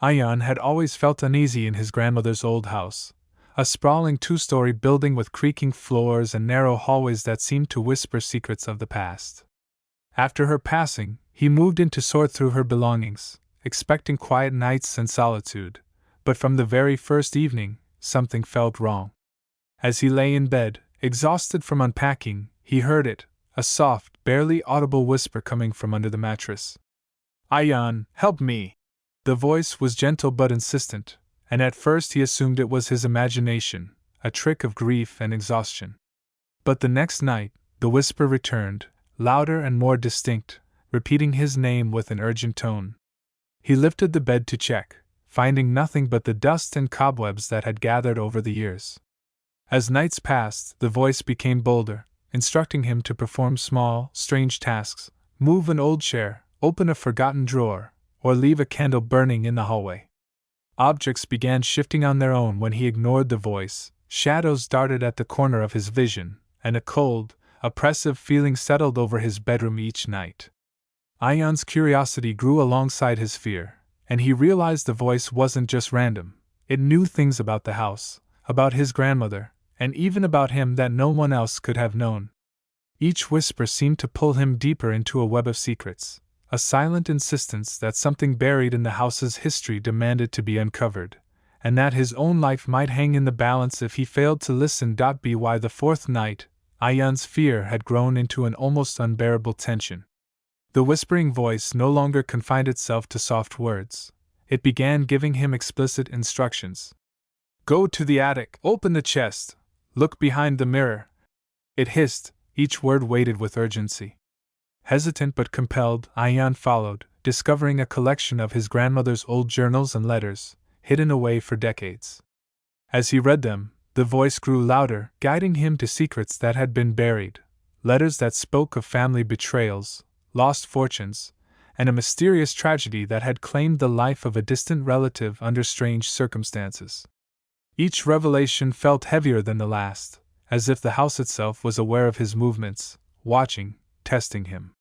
Ayaan had always felt uneasy in his grandmother's old house, a sprawling two-story building with creaking floors and narrow hallways that seemed to whisper secrets of the past. After her passing, he moved in to sort through her belongings, expecting quiet nights and solitude, but from the very first evening, something felt wrong. As he lay in bed, exhausted from unpacking, he heard it, a soft, barely audible whisper coming from under the mattress. "Ayaan, help me!" The voice was gentle but insistent, and at first he assumed it was his imagination, a trick of grief and exhaustion. But the next night, the whisper returned, louder and more distinct, repeating his name with an urgent tone. He lifted the bed to check, finding nothing but the dust and cobwebs that had gathered over the years. As nights passed, the voice became bolder, instructing him to perform small, strange tasks, move an old chair, open a forgotten drawer, or leave a candle burning in the hallway. Objects began shifting on their own when he ignored the voice, shadows darted at the corner of his vision, and a cold, oppressive feeling settled over his bedroom each night. Ayaan's curiosity grew alongside his fear, and he realized the voice wasn't just random. It knew things about the house, about his grandmother, and even about him that no one else could have known. Each whisper seemed to pull him deeper into a web of secrets, a silent insistence that something buried in the house's history demanded to be uncovered, and that his own life might hang in the balance if he failed to listen. By the fourth night, Ayaan's fear had grown into an almost unbearable tension. The whispering voice no longer confined itself to soft words. It began giving him explicit instructions. "Go to the attic, open the chest, look behind the mirror," it hissed, each word weighted with urgency. Hesitant but compelled, Ayaan followed, discovering a collection of his grandmother's old journals and letters, hidden away for decades. As he read them, the voice grew louder, guiding him to secrets that had been buried, letters that spoke of family betrayals, lost fortunes, and a mysterious tragedy that had claimed the life of a distant relative under strange circumstances. Each revelation felt heavier than the last, as if the house itself was aware of his movements, watching, testing him.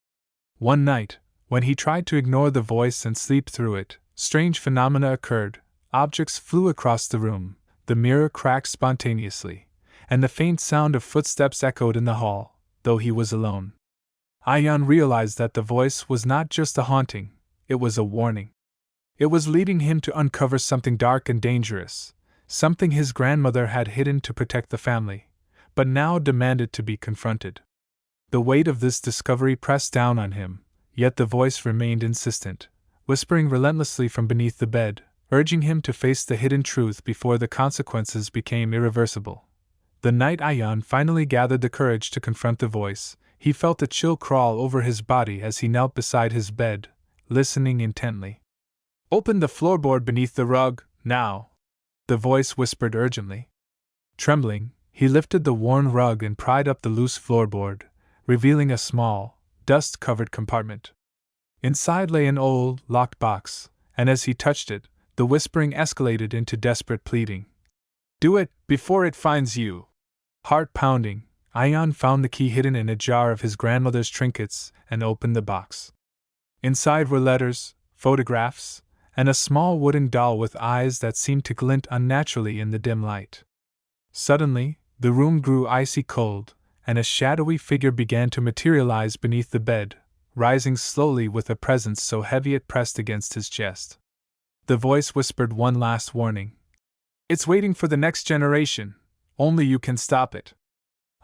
One night, when he tried to ignore the voice and sleep through it, strange phenomena occurred. Objects flew across the room, the mirror cracked spontaneously, and the faint sound of footsteps echoed in the hall, though he was alone. Ayaan realized that the voice was not just a haunting, it was a warning. It was leading him to uncover something dark and dangerous, something his grandmother had hidden to protect the family, but now demanded to be confronted. The weight of this discovery pressed down on him, yet the voice remained insistent, whispering relentlessly from beneath the bed, urging him to face the hidden truth before the consequences became irreversible. The night Ayaan finally gathered the courage to confront the voice, he felt a chill crawl over his body as he knelt beside his bed, listening intently. "Open the floorboard beneath the rug, now," the voice whispered urgently. Trembling, he lifted the worn rug and pried up the loose floorboard, revealing a small, dust-covered compartment. Inside lay an old, locked box, and as he touched it, the whispering escalated into desperate pleading. "Do it, before it finds you!" Heart pounding, Ayaan found the key hidden in a jar of his grandmother's trinkets and opened the box. Inside were letters, photographs, and a small wooden doll with eyes that seemed to glint unnaturally in the dim light. Suddenly, the room grew icy cold, and a shadowy figure began to materialize beneath the bed, rising slowly with a presence so heavy it pressed against his chest. The voice whispered one last warning. "It's waiting for the next generation. Only you can stop it."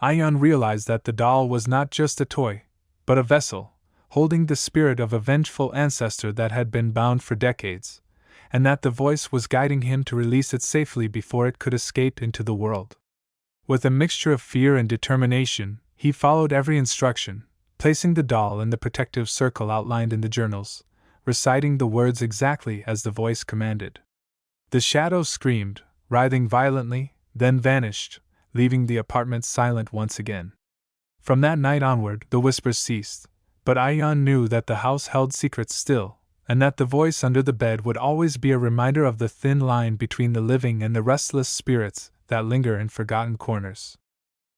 Ayaan realized that the doll was not just a toy, but a vessel, holding the spirit of a vengeful ancestor that had been bound for decades, and that the voice was guiding him to release it safely before it could escape into the world. With a mixture of fear and determination, he followed every instruction, placing the doll in the protective circle outlined in the journals, reciting the words exactly as the voice commanded. The shadow screamed, writhing violently, then vanished, leaving the apartment silent once again. From that night onward, the whispers ceased, but Ayaan knew that the house held secrets still, and that the voice under the bed would always be a reminder of the thin line between the living and the restless spirits that linger in forgotten corners.